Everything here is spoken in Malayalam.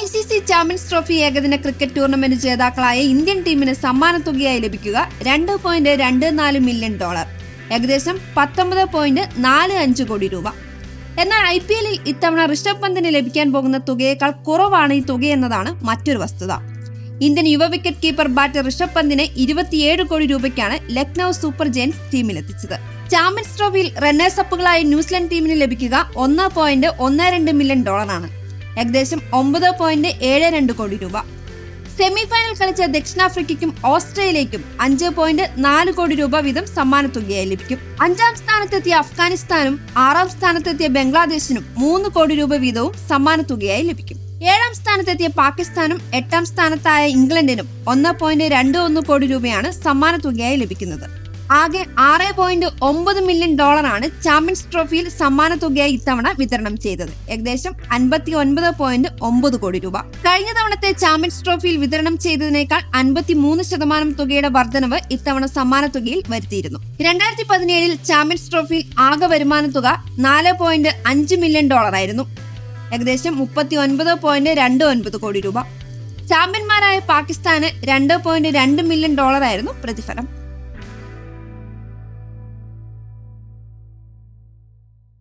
ICC ചാമ്പ്യൻസ് ട്രോഫി ഏകദിന ക്രിക്കറ്റ് ടൂർണമെന്റ് ജേതാക്കളായ ഇന്ത്യൻ ടീമിന് സമ്മാനത്തുകയായി ലഭിക്കുക $2.24 മില്യൺ, ഏകദേശം 19.45 കോടി രൂപ. എന്നാൽ IPL-ൽ ഇത്തവണ ഋഷഭ് പന്തിന് ലഭിക്കാൻ പോകുന്ന തുകയേക്കാൾ കുറവാണ് ഈ തുകയെന്നതാണ് മറ്റൊരു വസ്തുത. ഇന്ത്യൻ യുവ വിക്കറ്റ് കീപ്പർ ബാറ്റർ ഋഷഭ് പന്തിനെ 27 കോടി രൂപയ്ക്കാണ് ലക്നൌ സൂപ്പർ ജയൻസ് ടീമിലെത്തിച്ചത്. ചാമ്പ്യൻസ് ട്രോഫിയിൽ റണ്ണേഴ്സ് അപ്പുകളായി ന്യൂസിലൻഡ് ടീമിന് ലഭിക്കുക $1.12 മില്യൺ ആണ്, ഏകദേശം 9.72 കോടി രൂപ. സെമിഫൈനൽ കളിച്ച ദക്ഷിണാഫ്രിക്കയ്ക്കും ഓസ്ട്രേലിയയ്ക്കും 5.4 കോടി രൂപ വീതം സമ്മാനത്തുകയായി ലഭിക്കും. 5ാം സ്ഥാനത്തെത്തിയ അഫ്ഗാനിസ്ഥാനും 6ാം സ്ഥാനത്തെത്തിയ ബംഗ്ലാദേശിനും 3 കോടി രൂപ വീതവും സമ്മാനത്തുകയായി ലഭിക്കും. 7ാം സ്ഥാനത്തെത്തിയ പാകിസ്ഥാനും 8ാം സ്ഥാനത്തായ ഇംഗ്ലണ്ടിനും 1.21 കോടി രൂപയാണ് സമ്മാനത്തുകയായി ലഭിക്കുന്നത്. ആകെ $6.9 മില്യൺ ആണ് ചാമ്പ്യൻസ് ട്രോഫിയിൽ സമ്മാനത്തുകയായി ഇത്തവണ വിതരണം ചെയ്തത്, ഏകദേശം 59.9 കോടി രൂപ. കഴിഞ്ഞ തവണത്തെ ചാമ്പ്യൻസ് ട്രോഫിയിൽ വിതരണം ചെയ്തതിനേക്കാൾ 53% തുകയുടെ വർധനവ് ഇത്തവണ സമ്മാനത്തുകയിൽ വരുത്തിയിരുന്നു. 2017-ൽ ചാമ്പ്യൻസ് ട്രോഫിയിൽ ആകെ വരുമാന തുക $4.5 മില്യൺ ആയിരുന്നു, ഏകദേശം 39.29 കോടി രൂപ. ചാമ്പ്യന്മാരായ പാകിസ്ഥാന് $2.2 മില്യൺ ആയിരുന്നു പ്രതിഫലം.